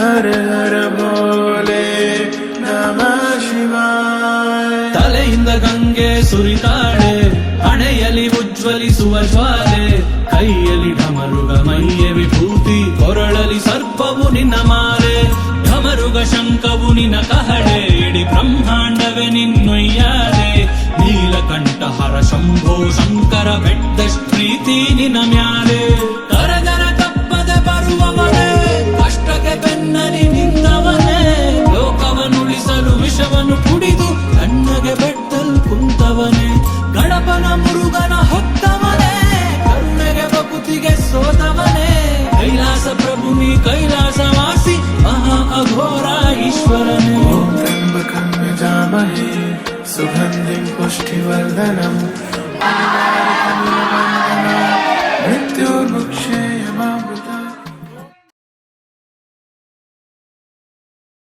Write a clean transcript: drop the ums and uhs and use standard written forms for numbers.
ಹರ ಹರ ಭೋಲೆ ನಮಃ ಶಿವಾಯ. ತಲೆಯಿಂದ ಗಂಗೆ ಸುರಿತಾಳೆ, ಹಣೆಯಲ್ಲಿ ಉಜ್ವಲಿಸುವ ಜ್ವಾಲೆ, ಕೈಯಲ್ಲಿ ಢಮರುಗ ಮೈಯ ವಿಭೂತಿ, ಕೊರಳಲಿ ಸರ್ಪವು ನಿನ್ನ ಮಾಲೆ, ಢಮರುಗ ಶಂಖವು ನಿನ್ನ ಕಹಳೆ, ಇಡೀ ಬ್ರಹ್ಮಾಂಡವೇ ನಿನ್ನೊಯ್ಯಾಲೆ. ನೀಲಕಂಠ ಹರ ಶಂಭೋ ಶಂಕರ ಬೆಟ್ಟದಷ್ಟ್ ಪ್ರೀತಿ ನಿನ್ನ ಮ್ಯಾಲೆ. ಕರಗರ ತಪ್ಪದ ಬರುವವನೇ, ಕಷ್ಟಕ್ಕೆ ಬೆನ್ನಲಿ ನಿಂತವನೇ, ಲೋಕವನ್ನುಳಿಸಲು ವಿಷವನ್ನು ಕುಡಿದು ಕಣ್ಣಗೆ ಬೆಟ್ಟಲ್ ಕುಂತವನೇ, ಗಣಪನ ಮುರುಗನ ಹೊತ್ತವನೇ, ಕರುಣೆಗೆ ಬಕುತಿಗೆ ಸೋತವನೇ, ಕೈಲಾಸ ಪ್ರಭು ನೀ ಕೈಲಾಸವಾಸಿ ಮಹಾ ಅಘೋರ ಈಶ್ವರನೇ. ಓಂ ತ್ರ್ಯಂಬಕಂ ಯಜಾಮಹೇ ಸುಗಂಧಿಂ ಪುಷ್ಟಿವರ್ಧನಂ